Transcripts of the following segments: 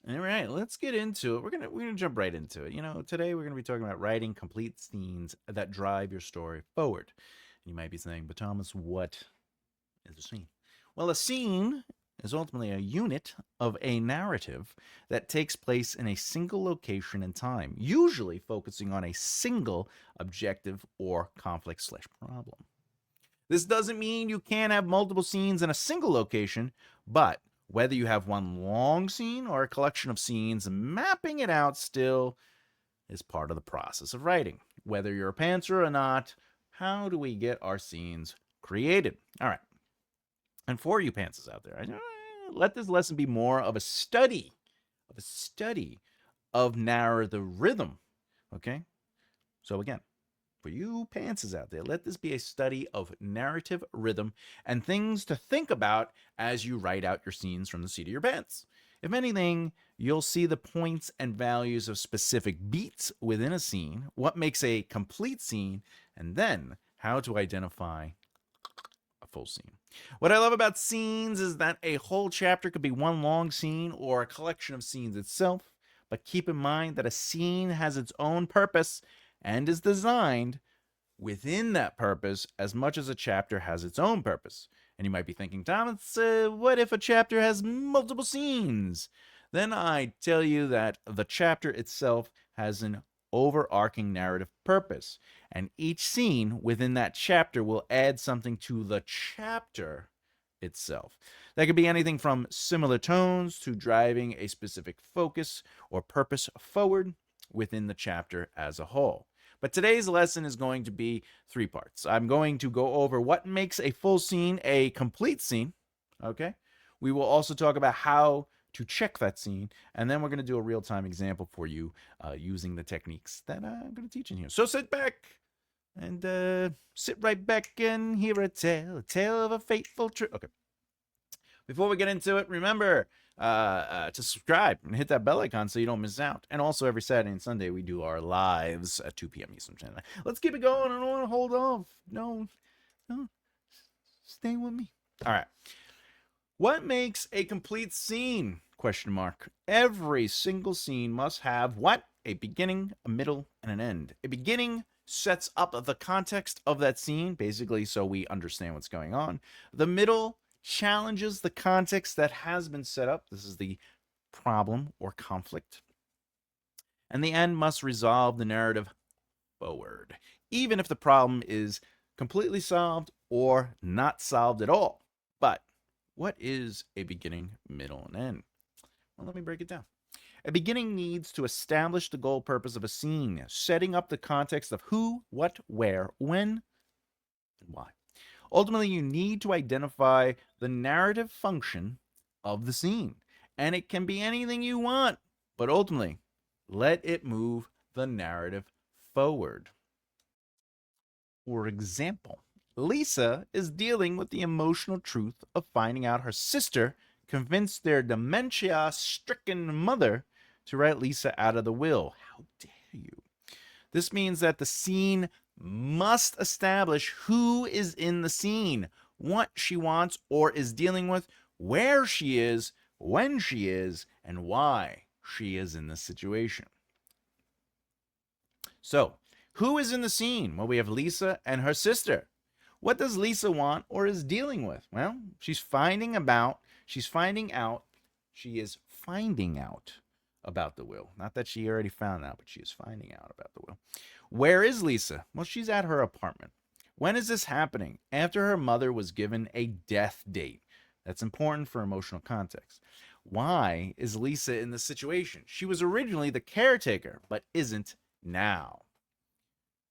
All right, let's get into it. We're gonna jump right into it. Today we're gonna be talking about writing complete scenes that drive your story forward. You might be saying, "But Thomas, what is a scene?" Well, a scene is ultimately a unit of a narrative that takes place in a single location and time, usually focusing on a single objective or conflict/problem. This doesn't mean you can't have multiple scenes in a single location, but whether you have one long scene or a collection of scenes, mapping it out still is part of the process of writing. Whether you're a pantser or not, how do we get our scenes created? All right. And for you pantsers out there, let this lesson be more of a study of narrative rhythm. Okay? So again, for you pantsers out there, let this be a study of narrative rhythm and things to think about as you write out your scenes from the seat of your pants. If anything, you'll see the points and values of specific beats within a scene, what makes a complete scene, and then how to identify a full scene. What I love about scenes is that a whole chapter could be one long scene or a collection of scenes itself, but keep in mind that a scene has its own purpose and is designed within that purpose as much as a chapter has its own purpose. And you might be thinking, Thomas, what if a chapter has multiple scenes? Then I tell you that the chapter itself has an overarching narrative purpose, and each scene within that chapter will add something to the chapter itself. That could be anything from similar tones to driving a specific focus or purpose forward within the chapter as a whole. But today's lesson is going to be three parts. I'm going to go over what makes a full scene a complete scene. Okay. We will also talk about how to check that scene. And then we're going to do a real time example for you using the techniques that I'm going to teach in here. So sit back and sit right back and hear a tale of a fateful trip. Okay. Before we get into it, remember to subscribe and hit that bell icon so you don't miss out. And also, every Saturday and Sunday, we do our lives at 2 p.m. Eastern Standard. Let's keep it going. I don't want to hold off. No, no, stay with me. All right. What makes a complete scene? Question mark. Every single scene must have what? A beginning, a middle, and an end. A beginning sets up the context of that scene, basically, so we understand what's going on. The middle challenges the context that has been set up. This is the problem or conflict. And the end must resolve the narrative forward, even if the problem is completely solved or not solved at all. But what is a beginning, middle, and end? Well, let me break it down. A beginning needs to establish the goal purpose of a scene, setting up the context of who, what, where, when, and why. Ultimately, you need to identify the narrative function of the scene. And it can be anything you want, but ultimately, let it move the narrative forward. For example, Lisa is dealing with the emotional truth of finding out her sister convinced their dementia stricken mother to write Lisa out of the will. How dare you? This means that the scene must establish who is in the scene, what she wants or is dealing with, where she is, when she is, and why she is in this situation. So, who is in the scene? Well, we have Lisa and her sister. What does Lisa want or is dealing with? Well, she is finding out about the will. Not that she already found out, but she is finding out about the will. Where is Lisa? Well, she's at her apartment. When is this happening? After her mother was given a death date. That's important for emotional context. Why is Lisa in this situation? She was originally the caretaker, but isn't now.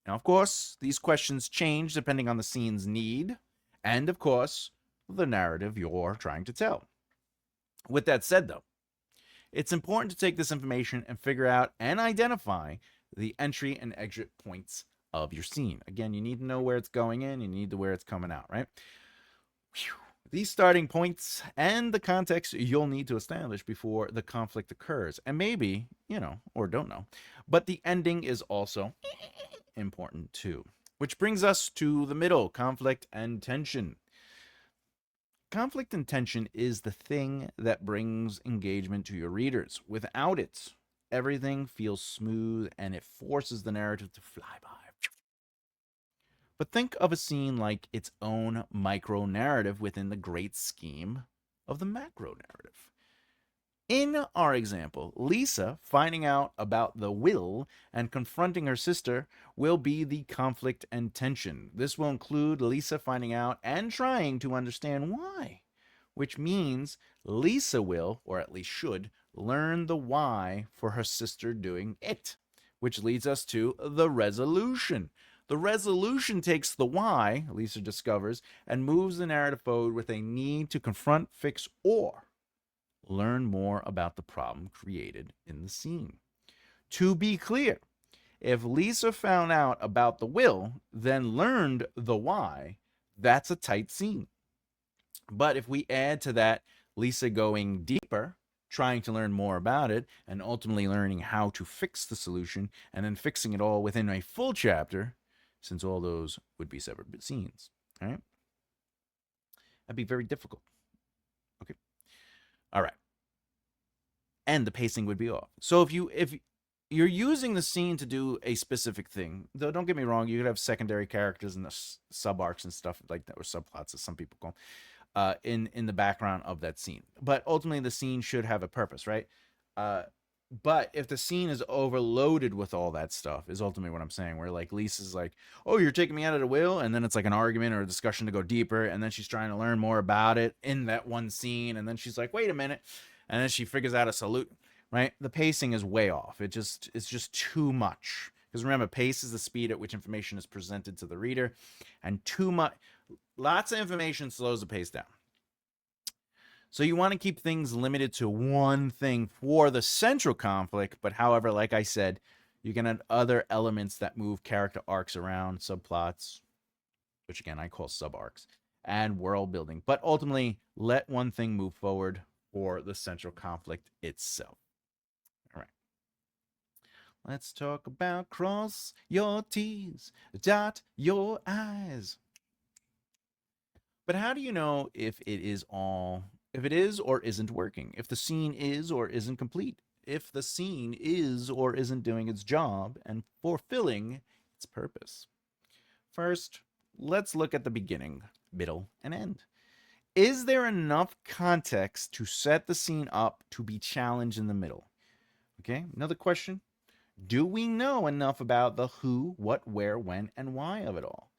Now, of course, these questions change depending on the scene's need and, of course, the narrative you're trying to tell. With that said, though, it's important to take this information and figure out and identify the entry and exit points of your scene. Again, you need to know where it's going in, you need to know where it's coming out, right? Whew. These starting points and the context you'll need to establish before the conflict occurs. And maybe, or don't know, but the ending is also important too. Which brings us to the middle, conflict and tension. Conflict and tension is the thing that brings engagement to your readers. Without it, everything feels smooth and it forces the narrative to fly by. But think of a scene like its own micro narrative within the great scheme of the macro narrative. In our example, Lisa finding out about the will and confronting her sister will be the conflict and tension. This will include Lisa finding out and trying to understand why, which means Lisa will, or at least should, learn the why for her sister doing it, which leads us to the resolution. The resolution takes the why, Lisa discovers, and moves the narrative forward with a need to confront, fix, or learn more about the problem created in the scene. To be clear, if Lisa found out about the will, then learned the why, that's a tight scene. But if we add to that Lisa going deeper, trying to learn more about it, and ultimately learning how to fix the solution, and then fixing it all within a full chapter, since all those would be separate scenes, all right? That'd be very difficult. Okay. All right. And the pacing would be off. So if you're using the scene to do a specific thing, though don't get me wrong, you could have secondary characters and the sub arcs and stuff like that, or subplots as some people call them, in the background of that scene. But ultimately the scene should have a purpose, right? But if the scene is overloaded with all that stuff, is ultimately what I'm saying, where like Lisa's like, oh, you're taking me out of the will, and then it's like an argument or a discussion to go deeper, and then she's trying to learn more about it in that one scene, and then she's like, wait a minute, and then she figures out a solution, right? The pacing is way off. It's just too much. Because remember, pace is the speed at which information is presented to the reader, and lots of information slows the pace down. So you want to keep things limited to one thing for the central conflict, but however, like I said, you can add other elements that move character arcs around, subplots, which again I call sub arcs, and world building. But ultimately, let one thing move forward for the central conflict itself. All right. Let's talk about cross your T's, dot your I's. But how do you know if it is or isn't working? If the scene is or isn't complete? If the scene is or isn't doing its job and fulfilling its purpose? First, let's look at the beginning, middle, and end. Is there enough context to set the scene up to be challenged in the middle? Okay, another question. Do we know enough about the who, what, where, when, and why of it all?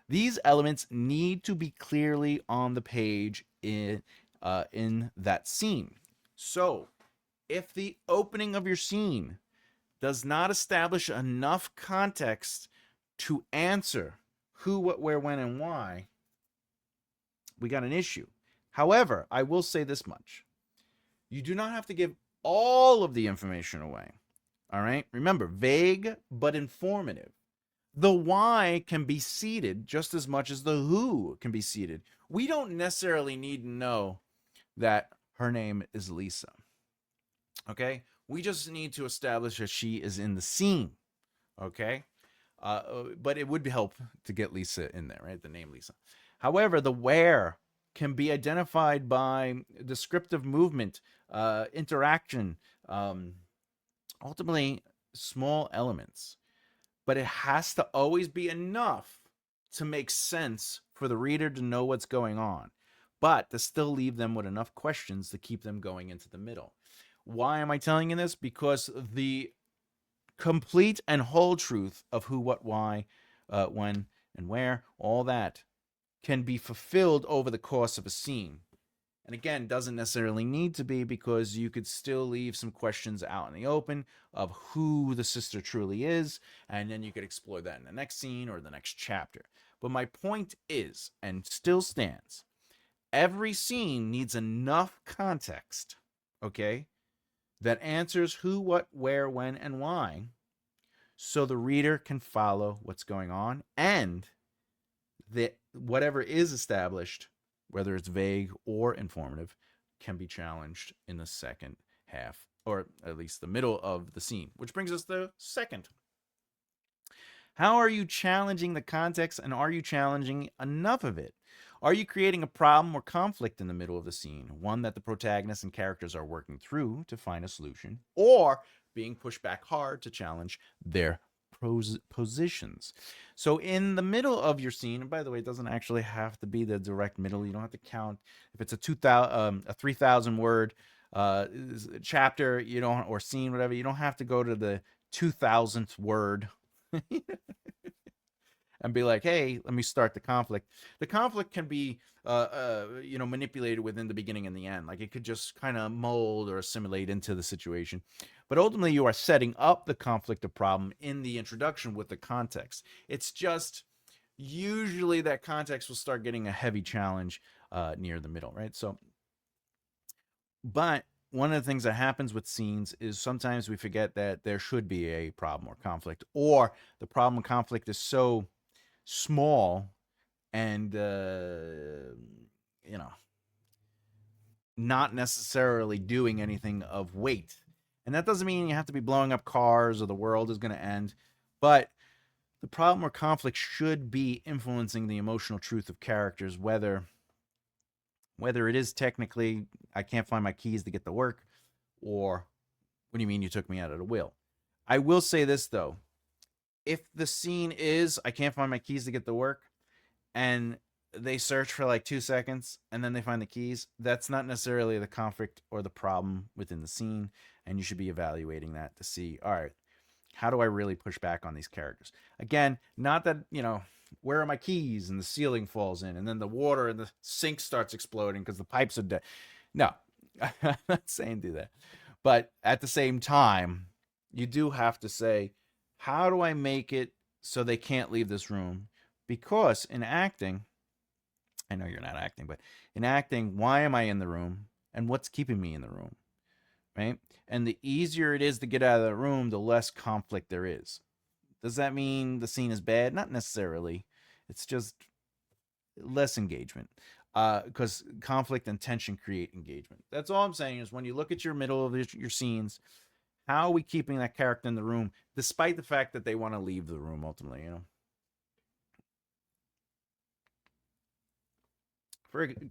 These elements need to be clearly on the page in that scene. So, if the opening of your scene does not establish enough context to answer who, what, where, when, and why, we got an issue. However, I will say this much. You do not have to give all of the information away. All right? Remember, vague but informative. The why can be seeded just as much as the who can be seeded. We don't necessarily need to know that her name is Lisa. Okay? We just need to establish that she is in the scene. Okay? But it would help to get Lisa in there, right? The name Lisa. However, the where can be identified by descriptive movement, interaction, ultimately small elements. But it has to always be enough to make sense for the reader to know what's going on, but to still leave them with enough questions to keep them going into the middle. Why am I telling you this? Because the complete and whole truth of who, what, why, when, and where, all that can be fulfilled over the course of a scene. And again, doesn't necessarily need to be, because you could still leave some questions out in the open of who the sister truly is, and then you could explore that in the next scene or the next chapter. But my point is, and still stands, every scene needs enough context, okay, that answers who, what, where, when, and why, so the reader can follow what's going on, and that whatever is established, whether it's vague or informative, can be challenged in the second half, or at least the middle of the scene, which brings us to second. How are you challenging the context, and are you challenging enough of it? Are you creating a problem or conflict in the middle of the scene, one that the protagonist and characters are working through to find a solution, or being pushed back hard to challenge their positions? So, in the middle of your scene, and by the way, it doesn't actually have to be the direct middle. You don't have to count if it's a 3,000 word chapter, you don't, or scene, whatever. You don't have to go to the 2,000th word and be like, hey, let me start the conflict. The conflict can be, manipulated within the beginning and the end. Like it could just kind of mold or assimilate into the situation. But ultimately, you are setting up the conflict or problem in the introduction with the context. It's just usually that context will start getting a heavy challenge near the middle, right? So, but one of the things that happens with scenes is sometimes we forget that there should be a problem or conflict, or the problem or conflict is so small and you know not necessarily doing anything of weight. And that doesn't mean you have to be blowing up cars or the world is going to end, but the problem or conflict should be influencing the emotional truth of characters, whether it is technically I can't find my keys to get to work, or what do you mean you took me out of the will? I will say this though, if the scene is I can't find my keys to get to work, and they search for like 2 seconds and then they find the keys, that's not necessarily the conflict or the problem within the scene. And you should be evaluating that to see, all right, how do I really push back on these characters? Again, not that, where are my keys? And the ceiling falls in, and then the water in the sink starts exploding because the pipes are dead. No, I'm not saying do that. But at the same time, you do have to say, how do I make it so they can't leave this room? Because in acting, I know you're not acting, but in acting, why am I in the room and what's keeping me in the room? Right? And the easier it is to get out of the room, the less conflict there is. Does that mean the scene is bad? Not necessarily. It's just less engagement. Because conflict and tension create engagement. That's all I'm saying is when you look at your middle of your scenes, how are we keeping that character in the room, despite the fact that they want to leave the room ultimately?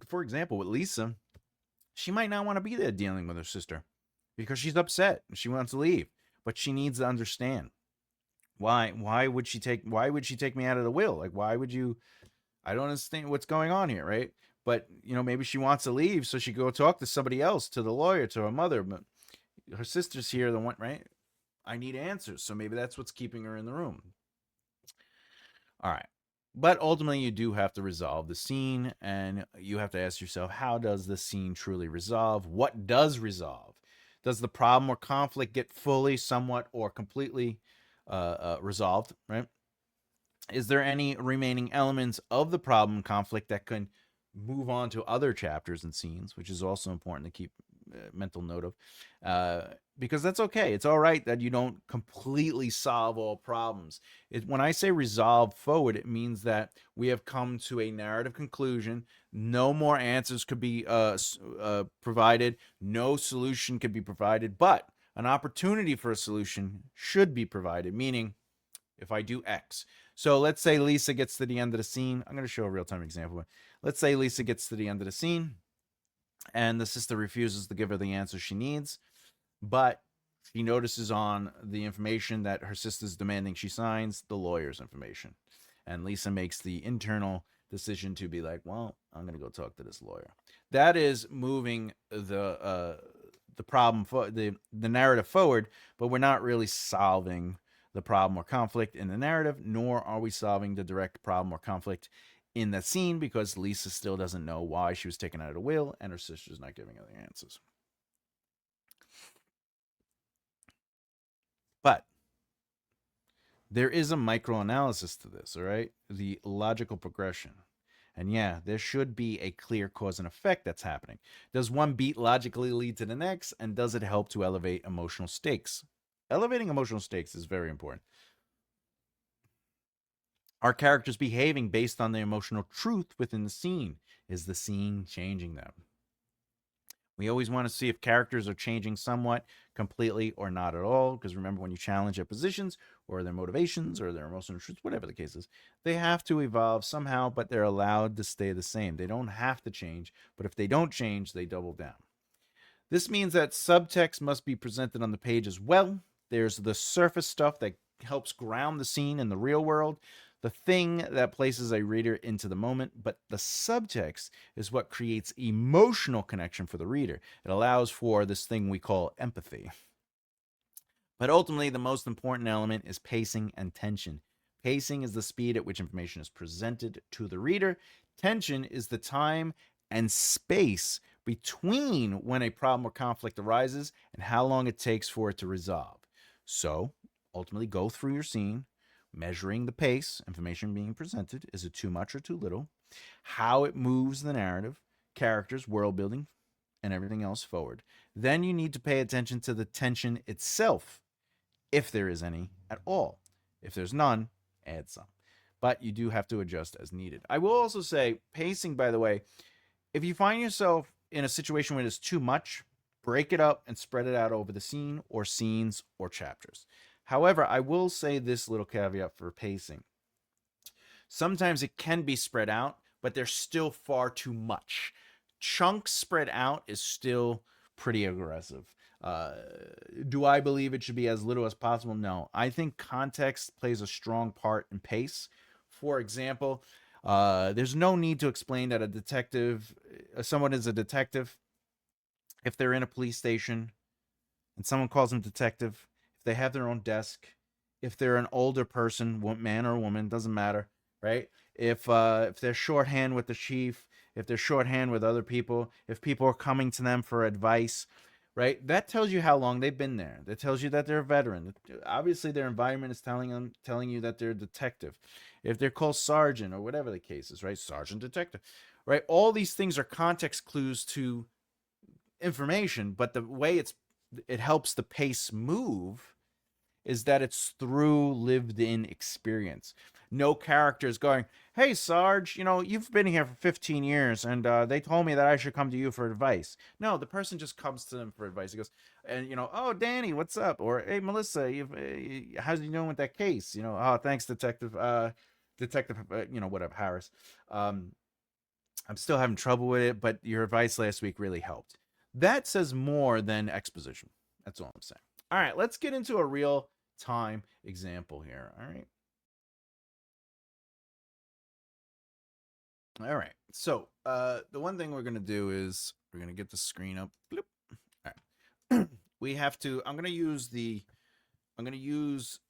For example, with Lisa, she might not want to be there dealing with her sister because she's upset and she wants to leave, but she needs to understand why would she take me out of the will? Like why would you? I don't understand what's going on here, right? But maybe she wants to leave so she go talk to somebody else, to the lawyer, to her mother, but her sister's here, the one, right? I need answers, so maybe that's what's keeping her in the room. All right. But ultimately, you do have to resolve the scene, and you have to ask yourself, how does the scene truly resolve? What does resolve? Does the problem or conflict get fully, somewhat, or completely resolved, right? Is there any remaining elements of the problem conflict that can move on to other chapters and scenes, which is also important to keep mental note of, because that's okay. It's all right that you don't completely solve all problems. When I say resolve forward, it means that we have come to a narrative conclusion. No more answers could be provided. No solution could be provided, but an opportunity for a solution should be provided, meaning if I do X. So let's say Lisa gets to the end of the scene. I'm going to show a real time example. Let's say Lisa gets to the end of the scene and the sister refuses to give her the answer she needs, but she notices on the information that her sister's demanding she signs the lawyer's information. And Lisa makes the internal decision to be like, well, I'm going to go talk to this lawyer. That is moving the problem for the narrative forward, but we're not really solving the problem or conflict in the narrative, nor are we solving the direct problem or conflict in that scene because Lisa still doesn't know why she was taken out of the will and her sister's not giving her the answers. But there is a microanalysis to this, all right? The logical progression. And yeah, there should be a clear cause and effect that's happening. Does one beat logically lead to the next? And does it help to elevate emotional stakes? Elevating emotional stakes is very important. Are characters behaving based on the emotional truth within the scene? Is the scene changing them? We always want to see if characters are changing somewhat, completely, or not at all. Because remember, when you challenge their positions or their motivations or their emotional truths, whatever the case is, they have to evolve somehow, but they're allowed to stay the same. They don't have to change, but if they don't change, they double down. This means that subtext must be presented on the page as well. There's the surface stuff that helps ground the scene in the real world, the thing that places a reader into the moment, but the subtext is what creates emotional connection for the reader. It allows for this thing we call empathy. But ultimately, the most important element is pacing and tension. Pacing is the speed at which information is presented to the reader. Tension is the time and space between when a problem or conflict arises and how long it takes for it to resolve. So, ultimately, go through your scene, measuring the pace, information being presented. Is it too much or too little? How it moves the narrative, characters, world building, and everything else forward. Then you need to pay attention to the tension itself, if there is any at all. If there's none, add some. But you do have to adjust as needed. I will also say, pacing, by the way, if you find yourself in a situation where there's too much, break it up and spread it out over the scene or scenes or chapters. However, I will say this little caveat for pacing. Sometimes it can be spread out, but there's still far too much. Chunks spread out is still pretty aggressive. Uh, do I believe it should be as little as possible? No. I think context plays a strong part in pace. For example, there's no need to explain that someone is a detective if they're in a police station and someone calls them detective, if they have their own desk, if they're an older person, man or woman, doesn't matter, right? If they're shorthand with the chief, if they're shorthand with other people, if people are coming to them for advice, right? That tells you how long they've been there. That tells you that they're a veteran. Obviously, their environment is telling you that they're a detective. If they're called sergeant or whatever the case is, right? Sergeant, detective, right? All these things are context clues to information, but the way it helps the pace move is that it's through lived in experience. No character is going, "Hey, Sarge, you've been here for 15 years, and they told me that I should come to you for advice." No, the person just comes to them for advice. He goes, and "Oh, Danny, what's up?" Or, "Hey, Melissa, how's you doing with that case?" "Oh, thanks, Detective, whatever, Harris. Um, I'm still having trouble with it, but your advice last week really helped." That says more than exposition. That's all I'm saying. All right, let's get into a real time example here. All right. All right. So, the one thing we're going to do is we're going to get the screen up. Bloop. All right. We have to, I'm going to use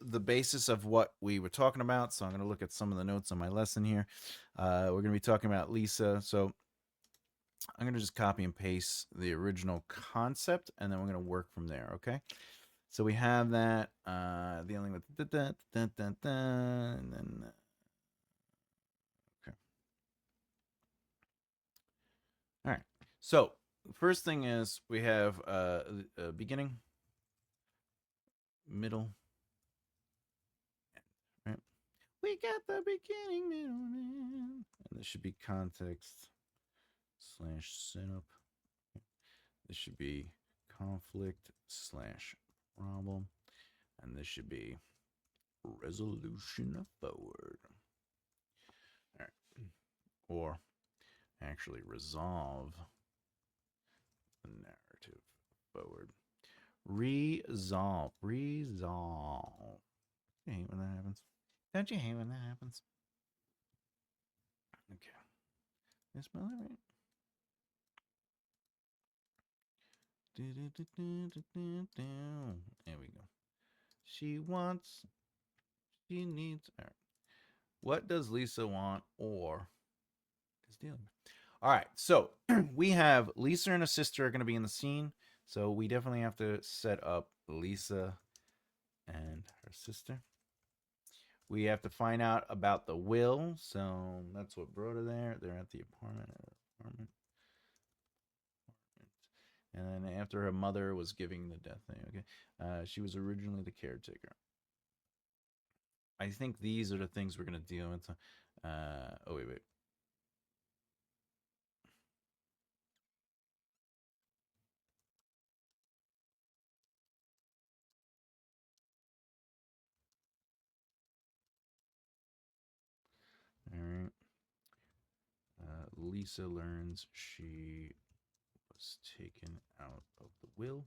the basis of what we were talking about. So I'm going to look at some of the notes on my lesson here. We're going to be talking about Lisa. So I'm going to just copy and paste the original concept, and then we're going to work from there, okay? So we have that dealing with and then okay. All right. So first thing is we have a beginning, middle, right? We got the beginning, middle, and this should be context slash setup. This should be conflict slash problem, and this should be resolution forward. All right. Or actually resolve the narrative forward. Resolve. Resolve. You hate when that happens. Don't you hate when that happens? Okay. Did I spell it right? There we go. She wants. She needs. All right. What does Lisa want or is dealing with? All right. So we have Lisa and her sister are going to be in the scene. So we definitely have to set up Lisa and her sister. We have to find out about the will. So that's what brought her there. They're at the apartment. And then after her mother was giving the death thing, okay, she was originally the caretaker. I think these are the things we're gonna deal with. Oh wait. Lisa learns she was taken out of the will.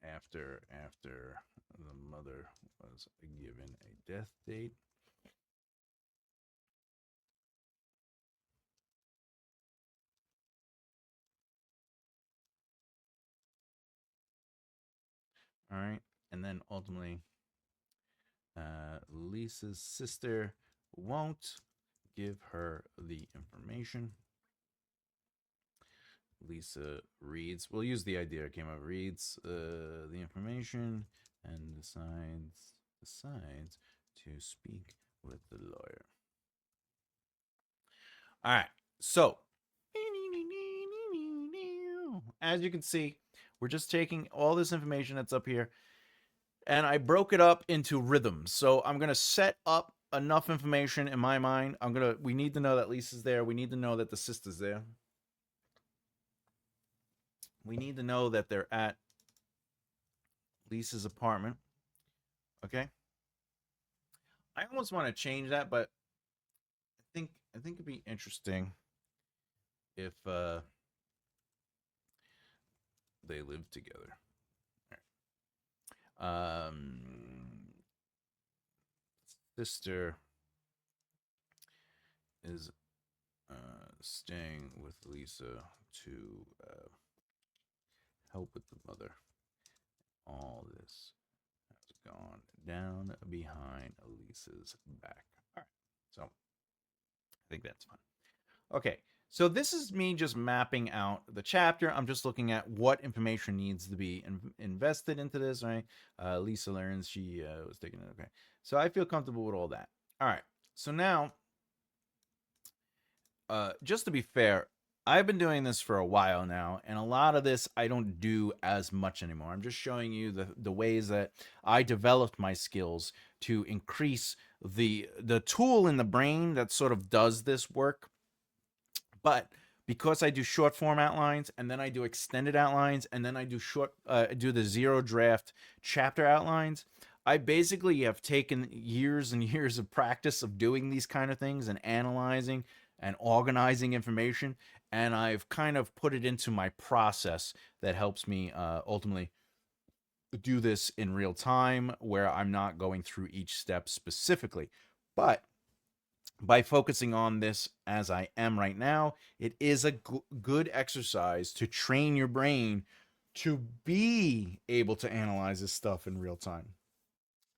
After the mother was given a death date. All right, and then ultimately, Lisa's sister won't give her the information. Lisa reads. We'll use the idea it came up. Reads the information and decides to speak with the lawyer. All right. So, as you can see, we're just taking all this information that's up here and I broke it up into rhythms. So, I'm going to set up enough information in my mind. We need to know that Lisa's there. We need to know that the sister's there. We need to know that they're at Lisa's apartment. Okay? I almost want to change that, but I think it'd be interesting if they lived together. Sister is staying with Lisa to help with the mother. All this has gone down behind Lisa's back. All right, so I think that's fine. Okay, so this is me just mapping out the chapter. I'm just looking at what information needs to be invested into this, right? Lisa learns she was taking it. Okay, so I feel comfortable with all that. All right, so now, just to be fair, I've been doing this for a while now, and a lot of this I don't do as much anymore. I'm just showing you the ways that I developed my skills to increase the tool in the brain that sort of does this work. But because I do short form outlines and then I do extended outlines and then I do the zero draft chapter outlines, I basically have taken years and years of practice of doing these kind of things and analyzing and organizing information, and I've kind of put it into my process that helps me ultimately do this in real time where I'm not going through each step specifically. But by focusing on this as I am right now, it is a good exercise to train your brain to be able to analyze this stuff in real time,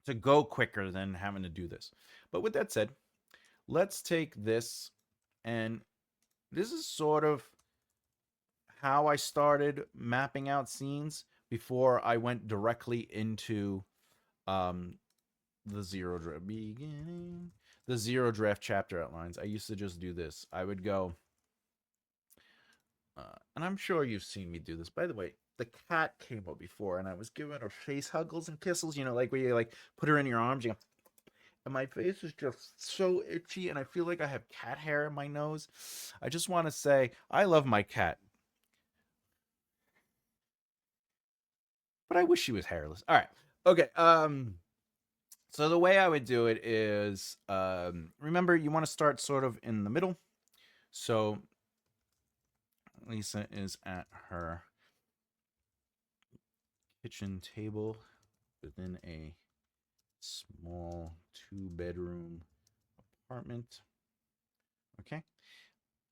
to go quicker than having to do this. But with that said, let's take this, and this is sort of how I started mapping out scenes before I went directly into um, the zero draft chapter outlines. I used to just do this. I would go, and I'm sure you've seen me do this. By the way, the cat came up before, and I was giving her face huggles and kisses. You know, like where you like put her in your arms. You go, and my face is just so itchy, and I feel like I have cat hair in my nose. I just want to say I love my cat, but I wish she was hairless. All right, okay. So the way I would do it is, remember you want to start sort of in the middle. So Lisa is at her kitchen table within a small 2-bedroom apartment. Okay.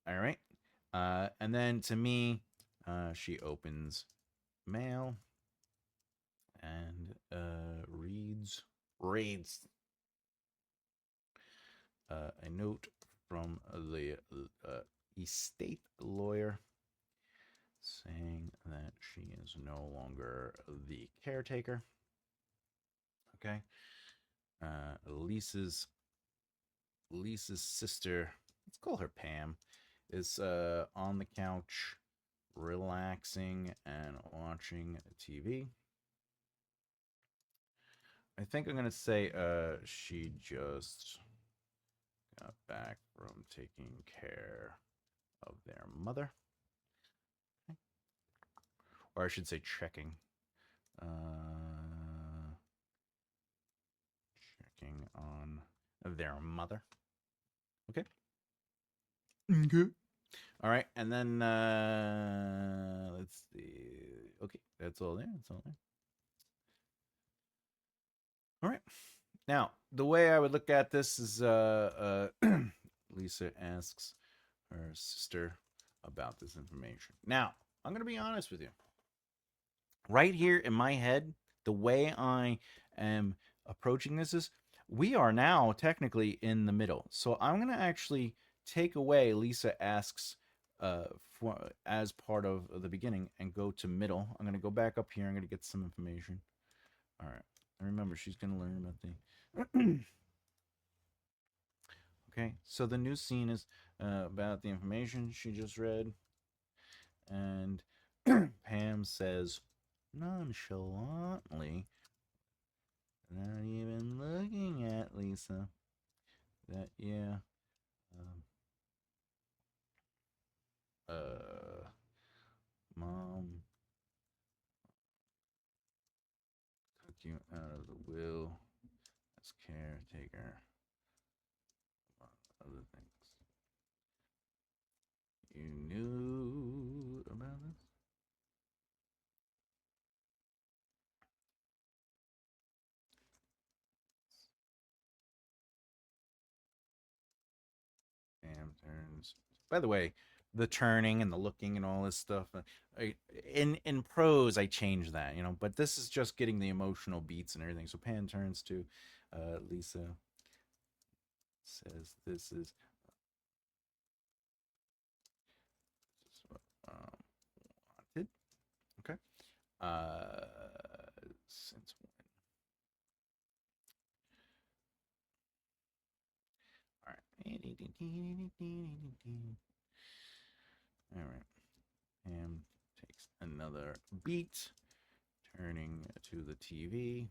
All right. And then to me, she opens mail and reads a note from the estate lawyer saying that she is no longer the caretaker. Okay. Lisa's sister, let's call her Pam, is on the couch relaxing and watching TV. I think I'm gonna say she just got back from taking care of their mother. Okay. Or I should say checking. Checking on their mother. Okay. Okay. All right, and then let's see. Okay, that's all there. That's all there. All right. Now, the way I would look at this is Lisa asks her sister about this information. Now, I'm going to be honest with you. Right here in my head, the way I am approaching this is we are now technically in the middle. So I'm going to actually take away Lisa asks as part of the beginning and go to middle. I'm going to go back up here. I'm going to get some information. All right. And remember, she's going to learn about the. Okay. So the new scene is about the information she just read. And Pam says nonchalantly, not even looking at Lisa, that, yeah, um, mom took you out of the will as caretaker, among other things. You knew about this? Pam turns. By the way, the turning and the looking and all this stuff. In prose, I change that, but this is just getting the emotional beats and everything. So Pam turns to Lisa, says, this is what wanted. Okay. Since when? All right. All right. Pam takes another beat, turning to the TV.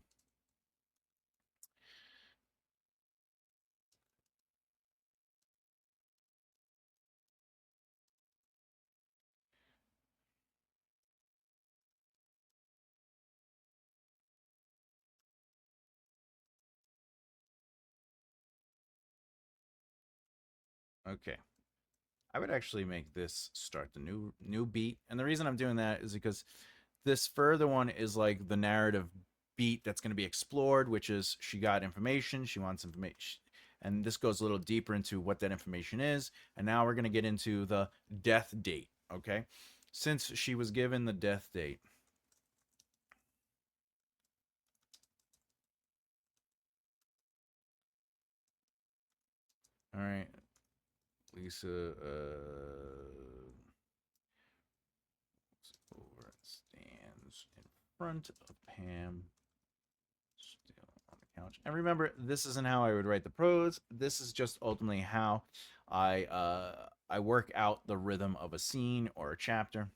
Okay. I would actually make this start the new beat, and the reason I'm doing that is because this further one is like the narrative beat that's going to be explored, which is she got information, she wants information, and this goes a little deeper into what that information is, and now we're going to get into the death date. Okay, since she was given the death date. All right, Lisa over and stands in front of Pam, still on the couch. And remember, this isn't how I would write the prose. This is just ultimately how I work out the rhythm of a scene or a chapter,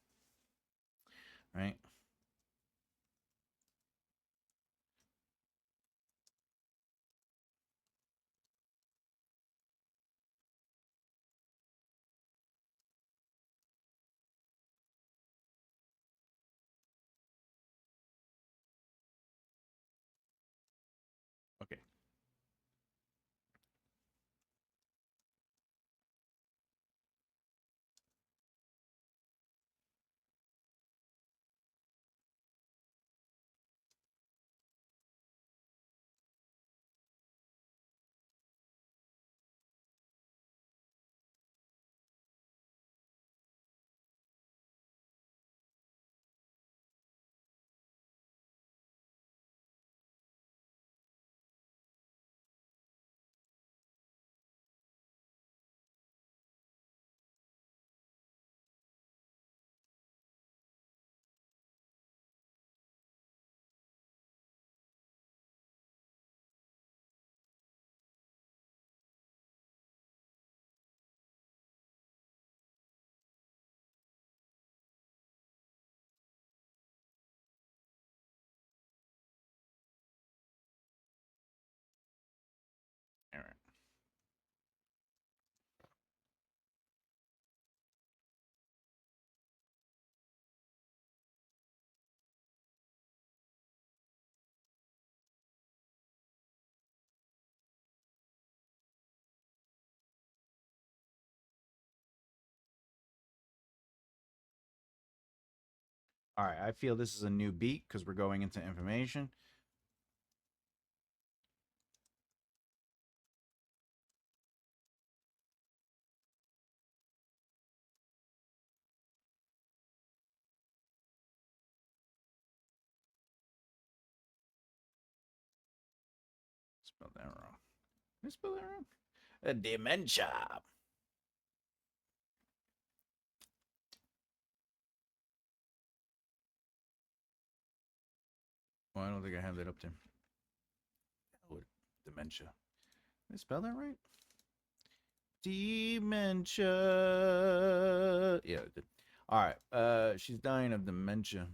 right? Okay. All right, I feel this is a new beat because we're going into information. Spelled that wrong. Did I spell that wrong? Dementia. Well, I don't think I have that up there. Oh, dementia. Did I spell that right? Dementia. Yeah, I did. All right. She's dying of dementia.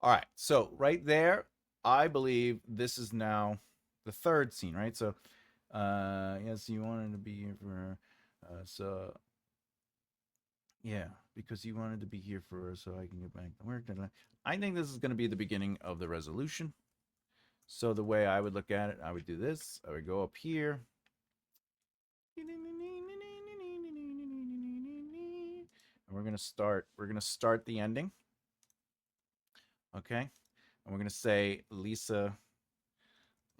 All right. So right there, I believe this is now the third scene, right? So, yes, you wanted to be here for her. So, yeah, because you wanted to be here for her, so I can get back to work. I think this is going to be the beginning of the resolution. So the way I would look at it, I would do this. I would go up here. And we're gonna start. We're gonna start the ending. Okay. And we're gonna say Lisa.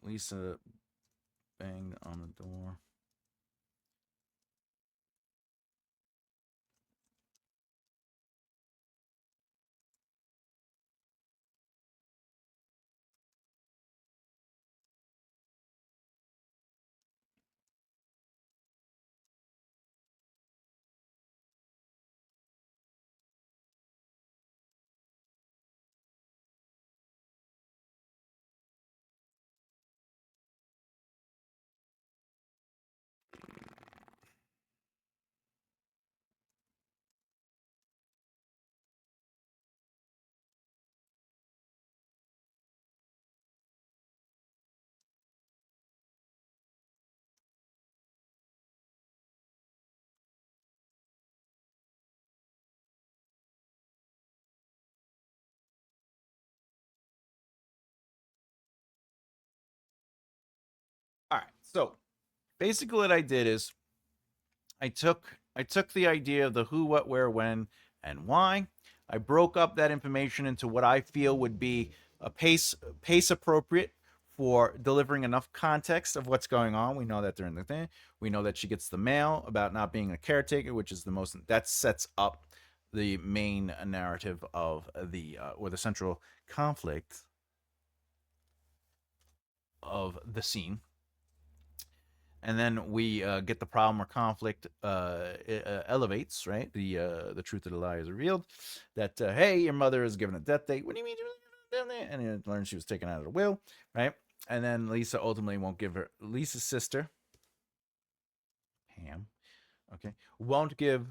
Lisa banged on the door. All right. So basically, what I did is I took the idea of the who, what, where, when, and why. I broke up that information into what I feel would be a pace appropriate for delivering enough context of what's going on. We know that they're in the thing. We know that she gets the mail about not being a caretaker, which is the most that sets up the main narrative of the or the central conflict of the scene. And then we get the problem or conflict elevates, right? The truth of the lie is revealed. That hey, your mother is given a death date. What do you mean? And it learns she was taken out of the will, right? And then Lisa ultimately won't give her Lisa's sister, Pam. Okay, won't give.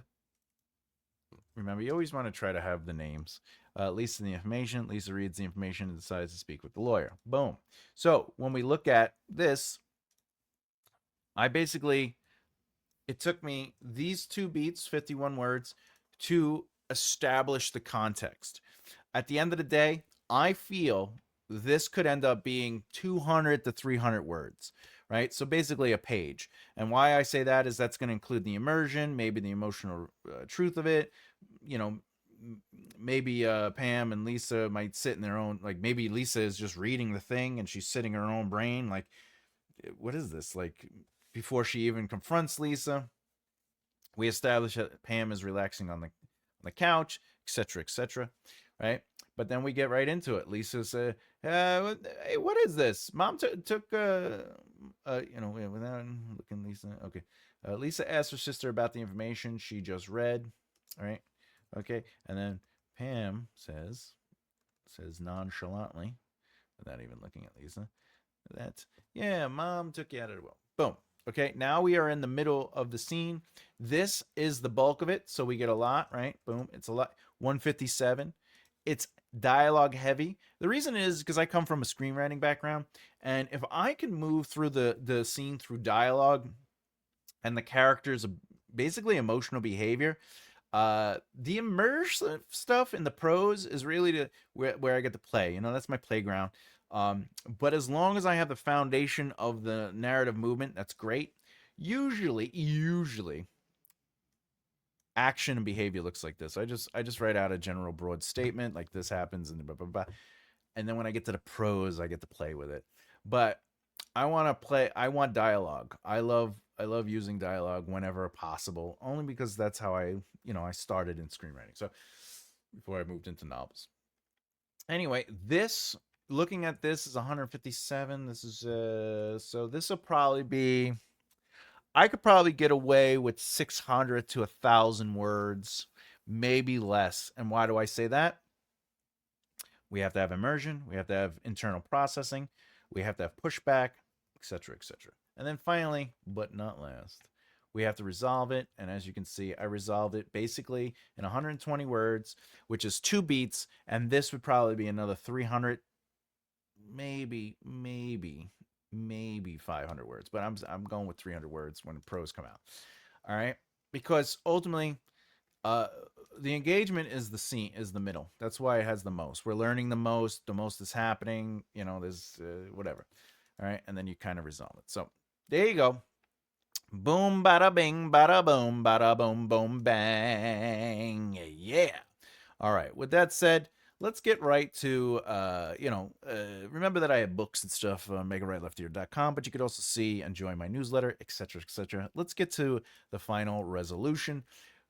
Remember, you always want to try to have the names. Lisa the information. Lisa reads the information and decides to speak with the lawyer. Boom. So when we look at this, I basically it took me these two beats, 51 words, to establish the context. At the end of the day, I feel this could end up being 200 to 300 words, right? So basically a page. And why I say that is that's going to include the immersion, maybe the emotional truth of it. You know, maybe Pam and Lisa might sit in their own, like maybe Lisa is just reading the thing and she's sitting in her own brain. Like, what is this? Like, before she even confronts Lisa, we establish that Pam is relaxing on the couch, etc., etc. Right? But then we get right into it. Lisa says, "Hey, what is this? Mom took, without looking, Lisa. Okay, Lisa asked her sister about the information she just read. All right, okay, and then Pam says nonchalantly, without even looking at Lisa, that yeah, Mom took you out of the will. Boom. Okay, now we are in the middle of the scene. This is the bulk of it, so we get a lot, right? Boom, it's a lot. 157. It's dialogue heavy. The reason is because I come from a screenwriting background, and if I can move through the scene through dialogue and the characters' basically emotional behavior, the immersive stuff in the prose is really where I get to play. That's my playground. But as long as I have the foundation of the narrative movement, that's great. Usually, action and behavior looks like this. I just write out a general broad statement like this happens and blah blah blah. And then when I get to the prose, I get to play with it. But I want dialogue. I love using dialogue whenever possible, only because that's how I started in screenwriting. So before I moved into novels. Anyway, this looking at this is 157. This is so this will probably be I could probably get away with 600 to 1,000 words, maybe less. And why do I say that? We have to have immersion, we have to have internal processing, we have to have pushback, etc., etc. And then finally, but not last, we have to resolve it. And as you can see, I resolved it basically in 120 words, which is 2 beats. And this would probably be another 300, maybe 500 words. But I'm going with 300 words when the pros come out. All right, because ultimately, uh, the engagement is the middle. That's why it has the most. We're learning the most. The most is happening. There's whatever. All right, and then you kind of resolve it. So there you go. Boom, bada bing, bada boom, bada boom, boom, bang. Yeah. All right. With that said, let's get right to, remember that I have books and stuff on makeitrightleftear.com, but you could also see and join my newsletter, etc., etc. Let's get to the final resolution.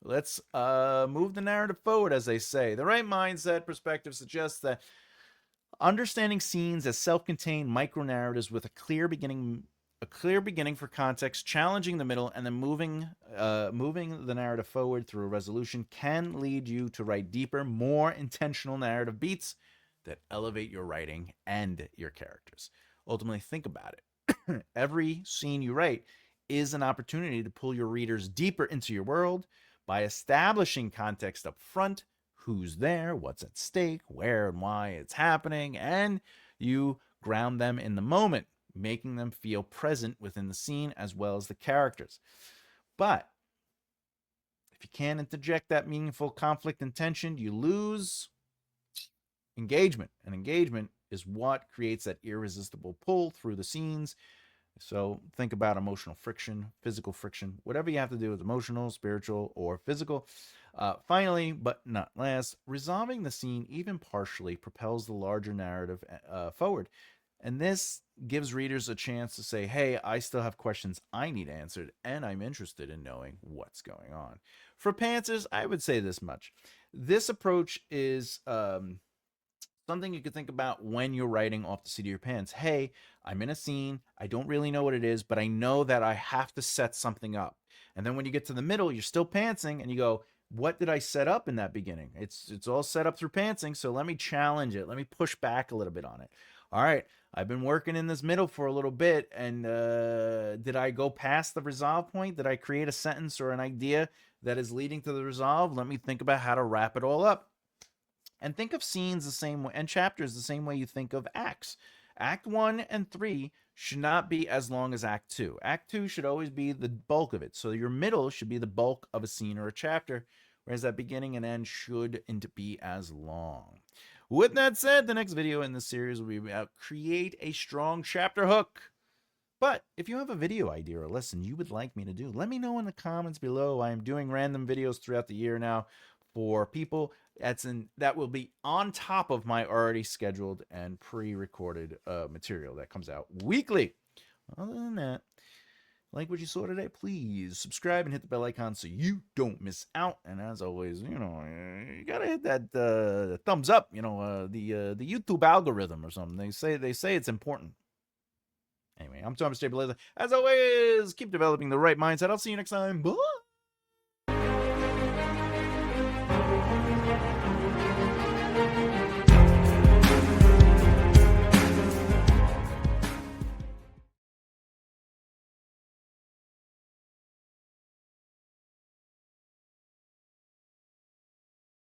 Let's move the narrative forward, as they say. The right mindset perspective suggests that understanding scenes as self-contained micro-narratives with a clear beginning for context, challenging the middle, and then moving the narrative forward through a resolution can lead you to write deeper, more intentional narrative beats that elevate your writing and your characters. Ultimately, think about it. Every scene you write is an opportunity to pull your readers deeper into your world by establishing context up front, who's there, what's at stake, where and why it's happening, and you ground them in the moment, making them feel present within the scene as well as the characters. But if you can't interject that meaningful conflict and tension, you lose engagement. And engagement is what creates that irresistible pull through the scenes. So think about emotional friction, physical friction, whatever you have to do with emotional, spiritual, or physical. Finally, but not last, resolving the scene even partially propels the larger narrative forward. And this gives readers a chance to say, hey, I still have questions I need answered, and I'm interested in knowing what's going on. For pantsers, I would say this much. This approach is something you could think about when you're writing off the seat of your pants. Hey, I'm in a scene. I don't really know what it is, but I know that I have to set something up. And then when you get to the middle, you're still pantsing, and you go, what did I set up in that beginning? It's all set up through pantsing, so let me challenge it. Let me push back a little bit on it. All right, I've been working in this middle for a little bit, and did I go past the resolve point? Did I create a sentence or an idea that is leading to the resolve? Let me think about how to wrap it all up. And think of scenes the same way, and chapters the same way you think of acts. Act 1 and 3 should not be as long as Act 2. Act 2 should always be the bulk of it. So your middle should be the bulk of a scene or a chapter, whereas that beginning and end shouldn't be as long. With that said, the next video in this series will be about create a strong chapter hook. But if you have a video idea or lesson you would like me to do, let me know in the comments below. I am doing random videos throughout the year now for people that will be on top of my already scheduled and pre-recorded material that comes out weekly. Other than that, like what you saw today, please subscribe and hit the bell icon so you don't miss out. And as always, you gotta hit that thumbs up. The YouTube algorithm or something. They say it's important. Anyway, I'm Thomas J. Bellezza. As always, keep developing the right mindset. I'll see you next time. Bye.